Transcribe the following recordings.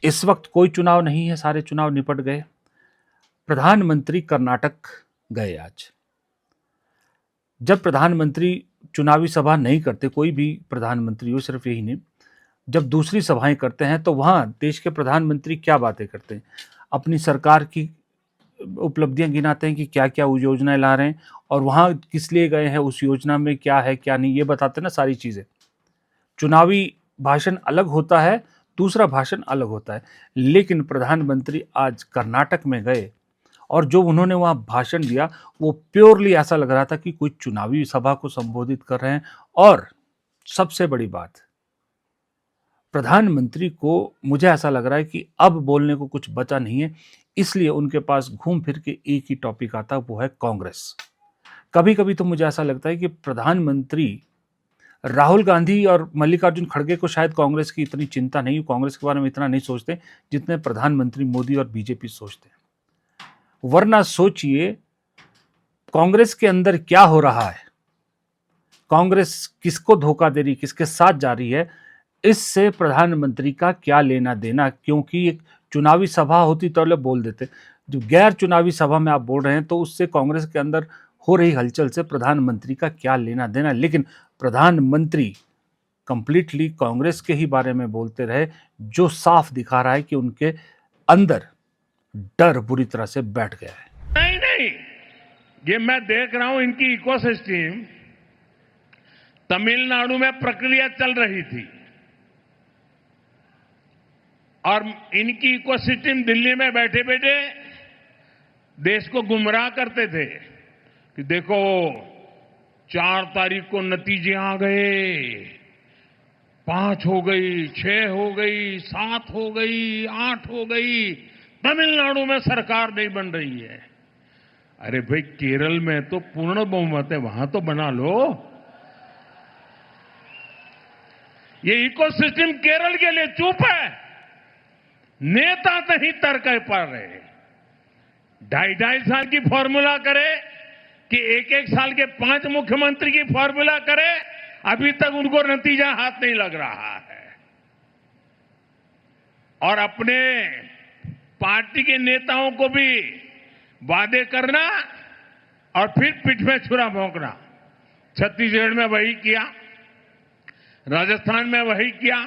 इस वक्त कोई चुनाव नहीं है, सारे चुनाव निपट गए। प्रधानमंत्री कर्नाटक गए आज। जब प्रधानमंत्री चुनावी सभा नहीं करते, कोई भी प्रधानमंत्री हो, सिर्फ यही नहीं, जब दूसरी सभाएं करते हैं तो वहां देश के प्रधानमंत्री क्या बातें करते हैं, अपनी सरकार की उपलब्धियां गिनाते हैं कि क्या क्या योजनाएं ला रहे हैं और वहां किस लिए गए हैं, उस योजना में क्या है क्या नहीं, ये बताते हैं ना सारी चीजें। चुनावी भाषण अलग होता है, दूसरा भाषण अलग होता है। लेकिन प्रधानमंत्री आज कर्नाटक में गए और जो उन्होंने वहां भाषण दिया वो प्योरली ऐसा लग रहा था कि कोई चुनावी सभा को संबोधित कर रहे हैं। और सबसे बड़ी बात, प्रधानमंत्री को मुझे ऐसा लग रहा है कि अब बोलने को कुछ बचा नहीं है, इसलिए उनके पास घूम फिर के एक ही टॉपिक आता है, वो है कांग्रेस। कभी कभी तो मुझे ऐसा लगता है कि प्रधानमंत्री राहुल गांधी और मल्लिकार्जुन खड़गे को शायद कांग्रेस की इतनी चिंता नहीं, कांग्रेस के बारे में इतना नहीं सोचते जितने प्रधानमंत्री मोदी और बीजेपी सोचते हैं। वरना सोचिए कांग्रेस के अंदर क्या हो रहा है, कांग्रेस किसको धोखा दे रही, किसके साथ जा रही है, इससे प्रधानमंत्री का क्या लेना देना। क्योंकि एक चुनावी सभा होती तो लोग बोल देते, जो गैर चुनावी सभा में आप बोल रहे हैं तो उससे कांग्रेस के अंदर हो रही हलचल से प्रधानमंत्री का क्या लेना देना। लेकिन प्रधानमंत्री कंप्लीटली कांग्रेस के ही बारे में बोलते रहे, जो साफ दिखा रहा है कि उनके अंदर डर बुरी तरह से बैठ गया है। नहीं नहीं, ये मैं देख रहा हूं, इनकी इकोसिस्टम तमिलनाडु में प्रक्रिया चल रही थी और इनकी इकोसिस्टम दिल्ली में बैठे बैठे देश को गुमराह करते थे कि देखो 4 तारीख को नतीजे आ गए, 5 हो गई, 6 हो गई, 7 हो गई, 8 हो गई, तमिलनाडु में सरकार नहीं बन रही है। अरे भाई, केरल में तो पूर्ण बहुमत है, वहां तो बना लो। ये इकोसिस्टम केरल के लिए चुप है, नेता नहीं तर्क पा रहे। 2.5 साल की फॉर्मूला करे कि 1-1 साल के 5 मुख्यमंत्री की फॉर्मूला करे, अभी तक उनको नतीजा हाथ नहीं लग रहा है। और अपने पार्टी के नेताओं को भी वादे करना और फिर पीठ में छुरा भोंकना। छत्तीसगढ़ में वही किया, राजस्थान में वही किया,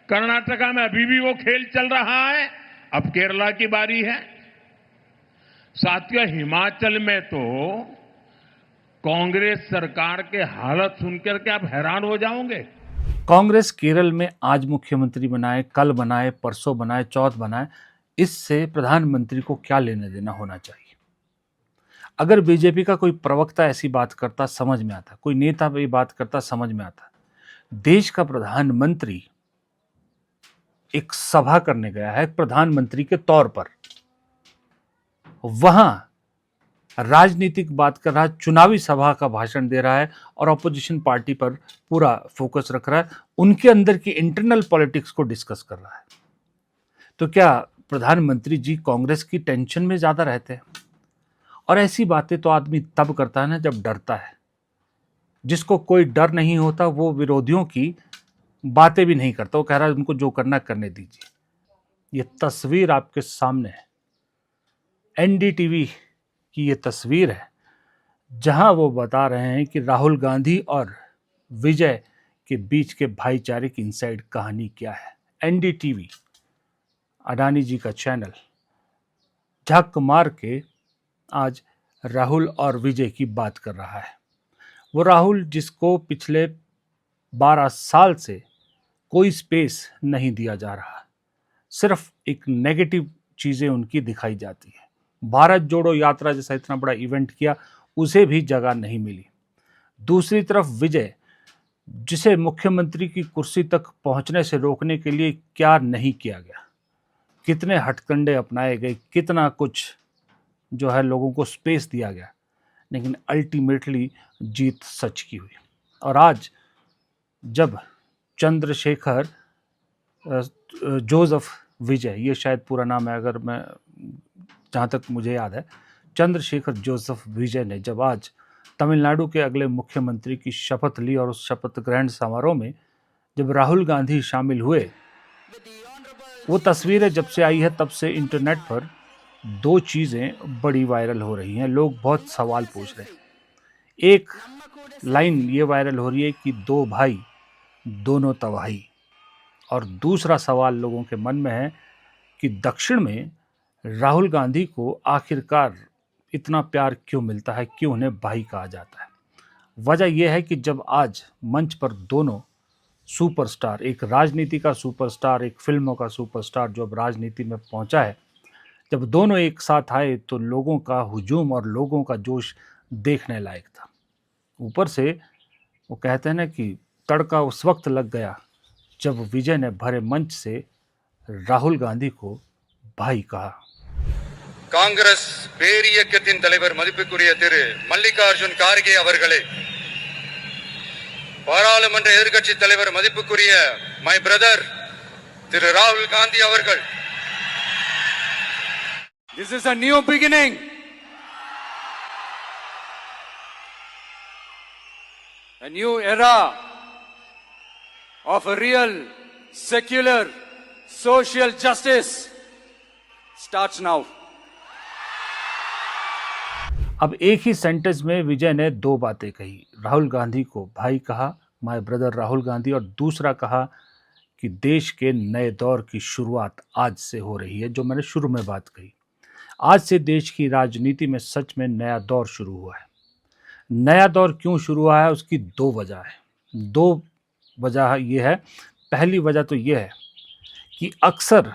कर्नाटका में अभी भी वो खेल चल रहा है, अब केरला की बारी है। साथियों, हिमाचल में तो कांग्रेस सरकार के हालत सुनकर के आप हैरान हो जाओगे। कांग्रेस केरल में आज मुख्यमंत्री बनाए, कल बनाए, परसों बनाए, चौथ बनाए, इससे प्रधानमंत्री को क्या लेने देना होना चाहिए। अगर बीजेपी का कोई प्रवक्ता ऐसी बात करता समझ में आता, कोई नेता भी बात करता समझ में आता। देश का प्रधानमंत्री एक सभा करने गया है प्रधानमंत्री के तौर पर, वहां राजनीतिक बात कर रहा है, चुनावी सभा का भाषण दे रहा है और ऑपोजिशन पार्टी पर पूरा फोकस रख रहा है, उनके अंदर की इंटरनल पॉलिटिक्स को डिस्कस कर रहा है। तो क्या प्रधानमंत्री जी कांग्रेस की टेंशन में ज्यादा रहते हैं? और ऐसी बातें तो आदमी तब करता है ना जब डरता है। जिसको कोई डर नहीं होता वो विरोधियों की बातें भी नहीं करता, वो कह रहा है उनको जो करना करने दीजिए। ये तस्वीर आपके सामने है, एनडीटीवी की ये तस्वीर है, जहां वो बता रहे हैं कि राहुल गांधी और विजय के बीच के भाईचारे की इनसाइड कहानी क्या है। एनडीटीवी, अडानी जी का चैनल, झक मार के आज राहुल और विजय की बात कर रहा है। वो राहुल जिसको पिछले 12 साल से कोई स्पेस नहीं दिया जा रहा, सिर्फ एक नेगेटिव चीज़ें उनकी दिखाई जाती है। भारत जोड़ो यात्रा जैसा इतना बड़ा इवेंट किया, उसे भी जगह नहीं मिली। दूसरी तरफ विजय, जिसे मुख्यमंत्री की कुर्सी तक पहुंचने से रोकने के लिए क्या नहीं किया गया, कितने हथकंडे अपनाए गए, कितना कुछ जो है लोगों को स्पेस दिया गया, लेकिन अल्टीमेटली जीत सच की हुई। और आज जब चंद्रशेखर जोसेफ विजय, ये शायद पूरा नाम है, अगर मैं जहाँ तक मुझे याद है, चंद्रशेखर जोसेफ विजय ने जब आज तमिलनाडु के अगले मुख्यमंत्री की शपथ ली और उस शपथ ग्रहण समारोह में जब राहुल गांधी शामिल हुए वो तस्वीरें जब से आई है तब से इंटरनेट पर दो चीज़ें बड़ी वायरल हो रही हैं। लोग बहुत सवाल पूछ रहे हैं। एक लाइन ये वायरल हो रही है कि दो भाई दोनों तबाही, और दूसरा सवाल लोगों के मन में है कि दक्षिण में राहुल गांधी को आखिरकार इतना प्यार क्यों मिलता है, क्यों उन्हें भाई कहा जाता है। वजह यह है कि जब आज मंच पर दोनों सुपरस्टार, एक राजनीति का सुपरस्टार, एक फिल्मों का सुपरस्टार जो अब राजनीति में पहुंचा है, जब दोनों एक साथ आए तो लोगों का हुजूम और लोगों का जोश देखने लायक था। ऊपर से वो कहते हैं ना कि तड़का उस वक्त लग गया जब विजय ने भरे मंच से राहुल गांधी को भाई कहा। காங்கிரஸ் பேரியக்கத்தின் தலைவர் மதிப்புக்குரிய திரு மல்லிகார்ஜுன் கார்கே அவர்களே, பாராளுமன்ற எதிர்க்கட்சி தலைவர் மதிப்புக்குரிய மை பிரதர் திரு ராகுல் காந்தி அவர்கள், This is a new beginning. A new era of a real secular social justice starts now. अब एक ही सेंटेंस में विजय ने दो बातें कही। राहुल गांधी को भाई कहा, माय ब्रदर राहुल गांधी, और दूसरा कहा कि देश के नए दौर की शुरुआत आज से हो रही है, जो मैंने शुरू में बात कही। आज से देश की राजनीति में सच में नया दौर शुरू हुआ है। नया दौर क्यों शुरू हुआ है, उसकी दो वजह है। दो वजह ये है। पहली वजह तो ये है कि अक्सर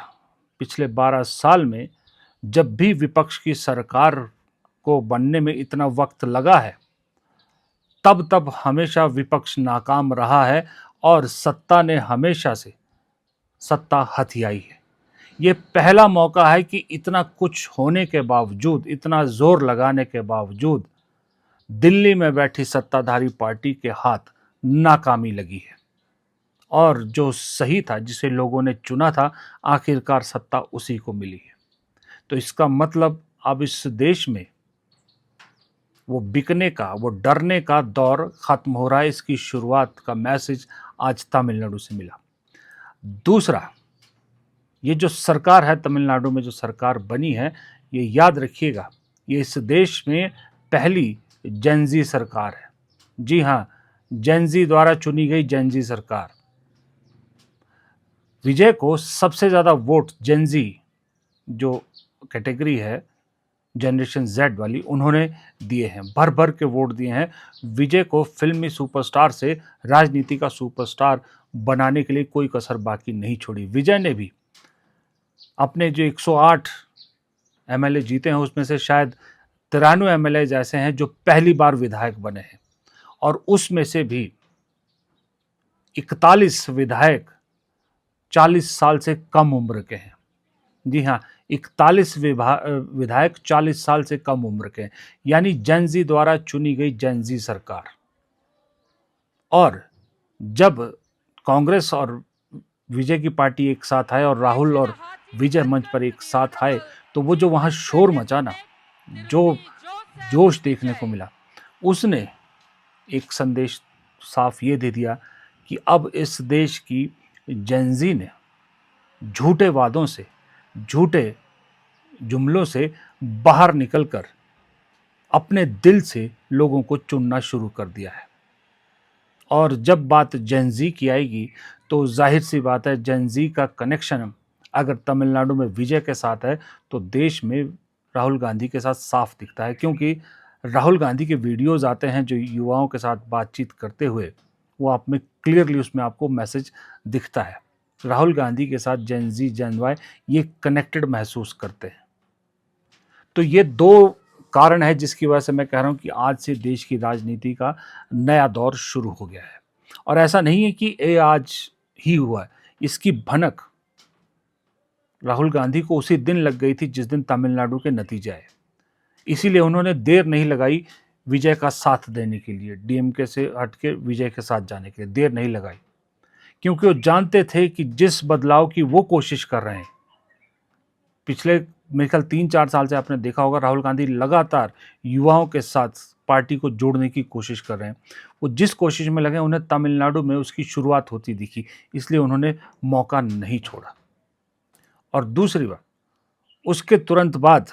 पिछले 12 साल में जब भी विपक्ष की सरकार को बनने में इतना वक्त लगा है, तब तब हमेशा विपक्ष नाकाम रहा है और सत्ता ने हमेशा से सत्ता हथियाई है। ये पहला मौका है कि इतना कुछ होने के बावजूद, इतना जोर लगाने के बावजूद दिल्ली में बैठी सत्ताधारी पार्टी के हाथ नाकामी लगी है, और जो सही था, जिसे लोगों ने चुना था, आखिरकार सत्ता उसी को मिली है। तो इसका मतलब अब इस देश में वो बिकने का, वो डरने का दौर खत्म हो रहा है। इसकी शुरुआत का मैसेज आज तमिलनाडु से मिला। दूसरा, ये जो सरकार है तमिलनाडु में, जो सरकार बनी है, ये याद रखिएगा, ये इस देश में पहली जेनजी सरकार है। जी हाँ, जेनजी द्वारा चुनी गई जेनजी सरकार। विजय को सबसे ज़्यादा वोट जेनजी जो कैटेगरी है, जनरेशन जेड वाली, उन्होंने दिए हैं, भर भर के वोट दिए हैं। विजय को फिल्मी सुपरस्टार से राजनीति का सुपरस्टार बनाने के लिए कोई कसर बाकी नहीं छोड़ी। विजय ने भी अपने जो 108 एमएलए जीते हैं, उसमें से शायद 93 एमएलए ऐसे हैं जो पहली बार विधायक बने हैं, और उसमें से भी 41 विधायक 40 साल से कम उम्र के हैं। जी हाँ, 41 विधायक 40 साल से कम उम्र के हैं, यानी जेनजी द्वारा चुनी गई जेनजी सरकार। और जब कांग्रेस और विजय की पार्टी एक साथ आए और राहुल और विजय मंच पर एक साथ आए, तो वो जो वहाँ शोर मचा ना, जो जोश देखने को मिला, उसने एक संदेश साफ ये दे दिया कि अब इस देश की जेनजी ने झूठे वादों से, झूठे जुमलों से बाहर निकलकर अपने दिल से लोगों को चुनना शुरू कर दिया है। और जब बात जेनजी की आएगी तो जाहिर सी बात है, जेनजी का कनेक्शन अगर तमिलनाडु में विजय के साथ है तो देश में राहुल गांधी के साथ साफ दिखता है, क्योंकि राहुल गांधी के वीडियोज़ आते हैं जो युवाओं के साथ बातचीत करते हुए, वो आप में क्लियरली उसमें आपको मैसेज दिखता है। राहुल गांधी के साथ जेनजी, जेन वाई ये कनेक्टेड महसूस करते हैं। तो ये दो कारण है जिसकी वजह से मैं कह रहा हूँ कि आज से देश की राजनीति का नया दौर शुरू हो गया है। और ऐसा नहीं है कि ये आज ही हुआ है, इसकी भनक राहुल गांधी को उसी दिन लग गई थी जिस दिन तमिलनाडु के नतीजे आए। इसीलिए उन्होंने देर नहीं लगाई विजय का साथ देने के लिए, डीएमके से हटके विजय के साथ जाने के लिए देर नहीं लगाई, क्योंकि वो जानते थे कि जिस बदलाव की वो कोशिश कर रहे हैं, पिछले मेरे ख्याल 3-4 साल से आपने देखा होगा, राहुल गांधी लगातार युवाओं के साथ पार्टी को जोड़ने की कोशिश कर रहे हैं। वो जिस कोशिश में लगे, उन्हें तमिलनाडु में उसकी शुरुआत होती दिखी, इसलिए उन्होंने मौका नहीं छोड़ा। और दूसरी बात, उसके तुरंत बाद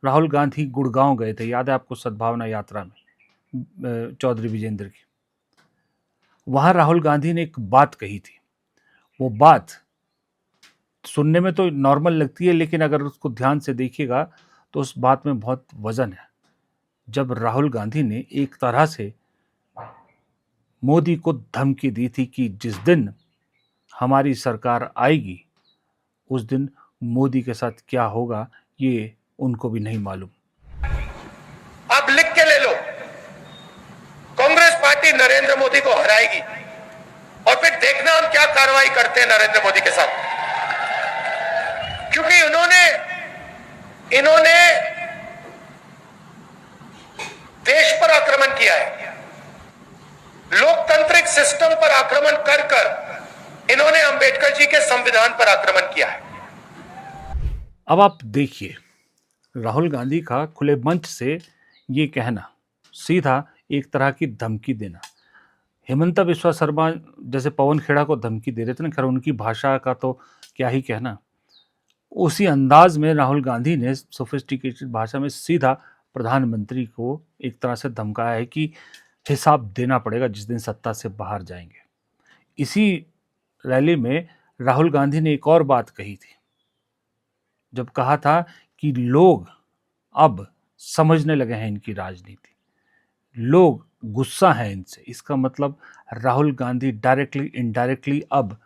राहुल गांधी गुड़गांव गए थे, याद है आपको, सद्भावना यात्रा में चौधरी विजेंद्र की। वहां राहुल गांधी ने एक बात कही थी। वो बात सुनने में तो नॉर्मल लगती है, लेकिन अगर उसको ध्यान से देखिएगा तो उस बात में बहुत वजन है। जब राहुल गांधी ने एक तरह से मोदी को धमकी दी थी कि जिस दिन हमारी सरकार आएगी उस दिन मोदी के साथ क्या होगा ये उनको भी नहीं मालूम। आप लिख के ले लो, कांग्रेस पार्टी नरेंद्र मोदी को हराएगी और फिर देखना हम क्या कार्रवाई करते हैं नरेंद्र मोदी के साथ, क्योंकि इन्होंने देश पर आक्रमण किया है, लोकतांत्रिक सिस्टम पर आक्रमण कर कर इन्होंने अंबेडकर जी के संविधान पर आक्रमण किया है। अब आप देखिए, राहुल गांधी का खुले मंच से ये कहना, सीधा एक तरह की धमकी देना। हेमंता बिस्वा शर्मा जैसे पवन खेड़ा को धमकी दे रहे थे ना, खैर उनकी भाषा का तो क्या ही कहना, उसी अंदाज में राहुल गांधी ने सोफिस्टिकेटेड भाषा में सीधा प्रधानमंत्री को एक तरह से धमकाया है कि हिसाब देना पड़ेगा जिस दिन सत्ता से बाहर जाएंगे। इसी रैली में राहुल गांधी ने एक और बात कही थी, जब कहा था कि लोग अब समझने लगे हैं इनकी राजनीति, लोग गुस्सा है इनसे। इसका मतलब राहुल गांधी डायरेक्टली इनडायरेक्टली अब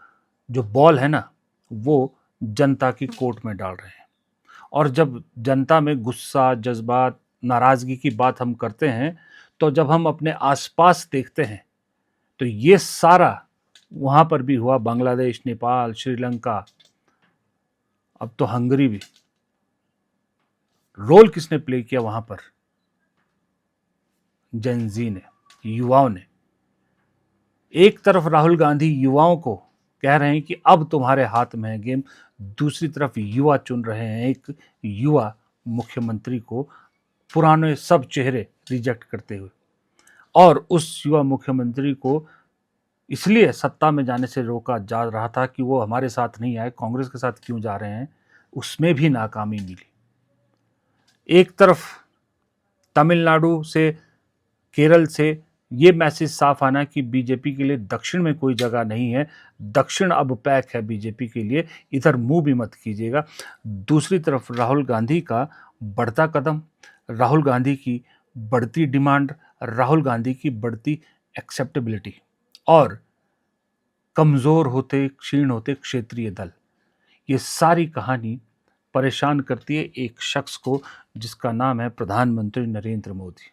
जो बॉल है ना वो जनता की कोर्ट में डाल रहे हैं। और जब जनता में गुस्सा, जज्बात, नाराजगी की बात हम करते हैं तो जब हम अपने आसपास देखते हैं तो ये सारा वहां पर भी हुआ, बांग्लादेश, नेपाल, श्रीलंका, अब तो हंगरी भी। रोल किसने प्ले किया वहां पर? जेनजी ने, युवाओं ने। एक तरफ राहुल गांधी युवाओं को कह रहे हैं कि अब तुम्हारे हाथ में है गेम, दूसरी तरफ युवा चुन रहे हैं एक युवा मुख्यमंत्री को, पुराने सब चेहरे रिजेक्ट करते हुए। और उस युवा मुख्यमंत्री को इसलिए सत्ता में जाने से रोका जा रहा था कि वो हमारे साथ नहीं आए, कांग्रेस के साथ क्यों जा रहे हैं, उसमें भी नाकामी मिली। एक तरफ तमिलनाडु से, केरल से ये मैसेज साफ आना कि बीजेपी के लिए दक्षिण में कोई जगह नहीं है, दक्षिण अब पैक है बीजेपी के लिए, इधर मुंह भी मत कीजिएगा। दूसरी तरफ राहुल गांधी का बढ़ता कदम, राहुल गांधी की बढ़ती डिमांड, राहुल गांधी की बढ़ती एक्सेप्टेबिलिटी और कमज़ोर होते, क्षीण होते क्षेत्रीय दल, ये सारी कहानी परेशान करती है एक शख्स को जिसका नाम है प्रधानमंत्री नरेंद्र मोदी।